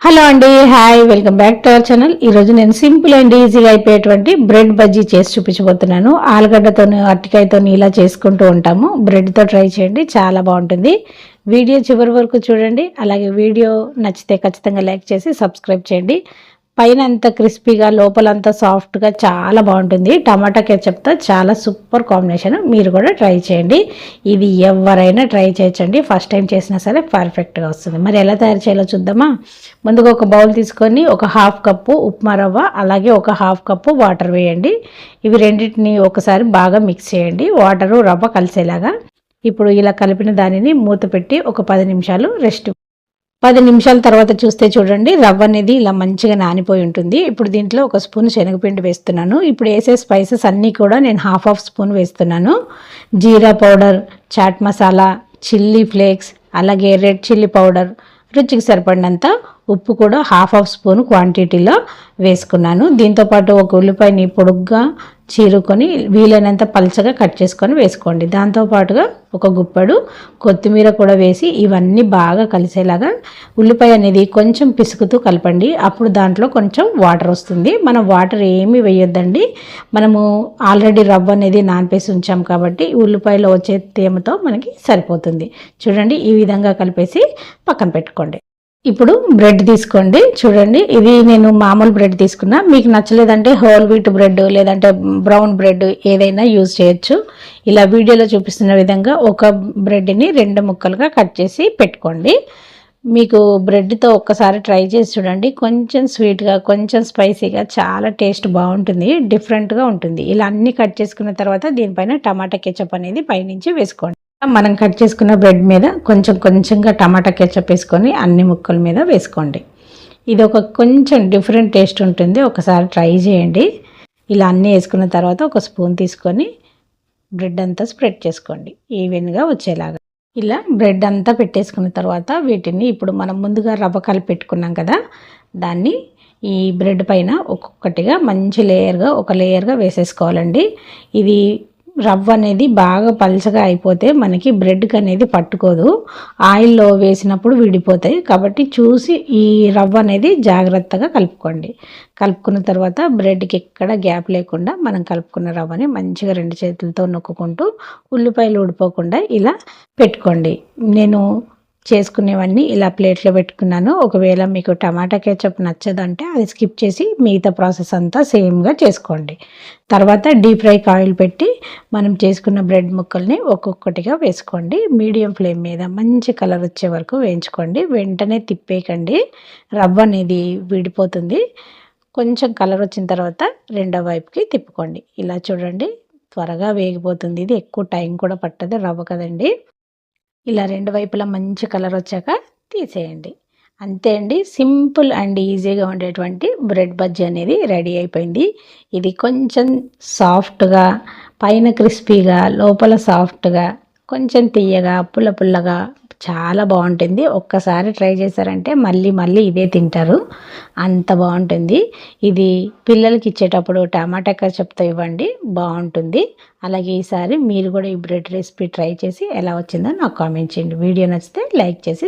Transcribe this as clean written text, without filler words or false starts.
Hello అండి, hi, welcome back to our channel. ఈరోజు నేను సింపుల్ అండ్ ఈజీగా అయిపోయేటువంటి బ్రెడ్ బజ్జీ చేసి చూపించబోతున్నాను. ఆలుగడ్డతో అరటికాయతో ఇలా చేసుకుంటూ ఉంటాము. బ్రెడ్తో ట్రై చేయండి, చాలా బాగుంటుంది. వీడియో చివరి వరకు చూడండి. అలాగే వీడియో నచ్చితే ఖచ్చితంగా లైక్ చేసి సబ్స్క్రైబ్ చేయండి. పైన అంతా క్రిస్పీగా లోపలంతా సాఫ్ట్గా చాలా బాగుంటుంది. టమాటా కెచప్తో చాలా సూపర్ కాంబినేషన్. మీరు కూడా ట్రై చేయండి. ఇది ఎవరైనా ట్రై చేయొచ్చండి. ఫస్ట్ టైం చేసినా సరే పర్ఫెక్ట్గా వస్తుంది. మరి ఎలా తయారు చేయాలో చూద్దామా. ముందుగా ఒక బౌల్ తీసుకొని ఒక హాఫ్ కప్పు ఉప్మా రవ్వ, అలాగే ఒక హాఫ్ కప్పు వాటర్ వేయండి. ఇవి రెండింటిని ఒకసారి బాగా మిక్స్ చేయండి, వాటరు రవ్వ కలిసేలాగా. ఇప్పుడు ఇలా కలిపిన దానిని మూత పెట్టి ఒక 10 నిమిషాలు రెస్ట్. 10 నిమిషాల తర్వాత చూస్తే చూడండి, రవ్వ అనేది ఇలా మంచిగా నానిపోయి ఉంటుంది. ఇప్పుడు దీంట్లో ఒక స్పూన్ శనగపిండి వేస్తున్నాను. ఇప్పుడు వేసే స్పైసెస్ అన్నీ కూడా నేను హాఫ్ స్పూన్ వేస్తున్నాను. జీరా powder, chaat masala, chilli flakes, అలాగే రెడ్ చిల్లీ పౌడర్, రుచికి సరిపడినంత ఉప్పు కూడా హాఫ్ స్పూన్ క్వాంటిటీలో వేసుకున్నాను. దీంతోపాటు ఒక ఉల్లిపాయని పొడుగ్గా చీరుకొని వీలైనంత పల్చగా కట్ చేసుకొని వేసుకోండి. దాంతోపాటుగా ఒక గుప్పెడు కొత్తిమీర కూడా వేసి ఇవన్నీ బాగా కలిసేలాగా ఉల్లిపాయ అనేది కొంచెం పిసుకుతూ కలపండి. అప్పుడు దాంట్లో కొంచెం వాటర్ వస్తుంది. మనం వాటర్ ఏమీ వేయొద్దండి. మనము ఆల్రెడీ రవ్వ అనేది నానపేసి ఉంచాం కాబట్టి ఉల్లిపాయలో వచ్చే తేమతో మనకి సరిపోతుంది. చూడండి, ఈ విధంగా కలిపేసి పక్కన పెట్టుకోండి. ఇప్పుడు బ్రెడ్ తీసుకోండి. చూడండి, ఇది నేను మామూలు బ్రెడ్ తీసుకున్నా. మీకు నచ్చలేదంటే హోల్ వీట్ బ్రెడ్ లేదంటే బ్రౌన్ బ్రెడ్ ఏదైనా యూజ్ చేయొచ్చు. ఇలా వీడియోలో చూపిస్తున్న విధంగా ఒక బ్రెడ్ని 2 ముక్కలుగా కట్ చేసి పెట్టుకోండి. మీకు బ్రెడ్తో ఒక్కసారి ట్రై చేసి చూడండి. కొంచెం స్వీట్గా, కొంచెం స్పైసీగా, చాలా టేస్ట్ బాగుంటుంది, డిఫరెంట్గా ఉంటుంది. ఇలా అన్నీ కట్ చేసుకున్న తర్వాత దీనిపైన టమాటా కెచప్ అనేది పైనుంచి వేసుకోండి. మనం కట్ చేసుకున్న బ్రెడ్ మీద కొంచెంగా టమాటా కెచప్ వేసుకొని అన్ని ముక్కల మీద వేసుకోండి. ఇది ఒక కొంచెం డిఫరెంట్ టేస్ట్ ఉంటుంది. ఒకసారి ట్రై చేయండి. ఇలా అన్నీ వేసుకున్న తర్వాత ఒక స్పూన్ తీసుకొని బ్రెడ్ అంతా స్ప్రెడ్ చేసుకోండి ఈవెన్గా వచ్చేలాగా. ఇలా బ్రెడ్ అంతా పెట్టేసుకున్న తర్వాత వీటిని ఇప్పుడు మనం ముందుగా రవ్వ కలిపి పెట్టుకున్నాం కదా, దాన్ని ఈ బ్రెడ్ పైన ఒక్కొక్కటిగా మంచి లేయర్గా వేసేసుకోవాలండి. ఇది రవ్వ అనేది బాగా పల్చగా అయిపోతే మనకి బ్రెడ్కి అనేది పట్టుకోదు, ఆయిల్లో వేసినప్పుడు విడిపోతాయి. కాబట్టి చూసి ఈ రవ్వ అనేది జాగ్రత్తగా కలుపుకోండి. కలుపుకున్న తర్వాత బ్రెడ్కి ఎక్కడ గ్యాప్ లేకుండా మనం కలుపుకున్న రవ్వని మంచిగా 2 చేతులతో నొక్కుంటూ ఉల్లిపాయలు ఊడిపోకుండా ఇలా పెట్టుకోండి. నేను చేసుకునేవన్నీ ఇలా ప్లేట్లో పెట్టుకున్నాను. ఒకవేళ మీకు టమాటా కెచప్ నచ్చదంటే అది స్కిప్ చేసి మిగతా ప్రాసెస్ అంతా సేమ్గా చేసుకోండి. తర్వాత డీప్ ఫ్రైకి ఆయిల్ పెట్టి మనం చేసుకున్న బ్రెడ్ ముక్కల్ని ఒక్కొక్కటిగా వేసుకోండి. మీడియం ఫ్లేమ్ మీద మంచి కలర్ వచ్చే వరకు వేయించుకోండి. వెంటనే తిప్పేయకండి, రవ్వ అనేది విడిపోతుంది. కొంచెం కలర్ వచ్చిన తర్వాత రెండో వైపుకి తిప్పుకోండి. ఇలా చూడండి, త్వరగా వేగిపోతుంది. ఇది ఎక్కువ టైం కూడా పట్టదు, రవ్వ కదండి. ఇలా 2 వైపులా మంచి కలర్ వచ్చాక తీసేయండి. అంతే అండి, సింపుల్ అండ్ ఈజీగా ఉండేటువంటి బ్రెడ్ బజ్జీ అనేది రెడీ అయిపోయింది. ఇది కొంచెం సాఫ్ట్గా, పైన క్రిస్పీగా, లోపల సాఫ్ట్గా, కొంచెం తీయగా, పుల్లగా చాలా బాగుంటుంది. ఒక్కసారి ట్రై చేశారంటే మళ్ళీ ఇదే తింటారు, అంత బాగుంటుంది. ఇది పిల్లలకి ఇచ్చేటప్పుడు టమాటా కెచప్తో ఇవ్వండి, బాగుంటుంది. అలాగే ఈసారి మీరు కూడా ఈ బ్రెడ్ రెసిపీ ట్రై చేసి ఎలా వచ్చిందో నాకు కామెంట్ చేయండి. వీడియో నచ్చితే లైక్ చేసి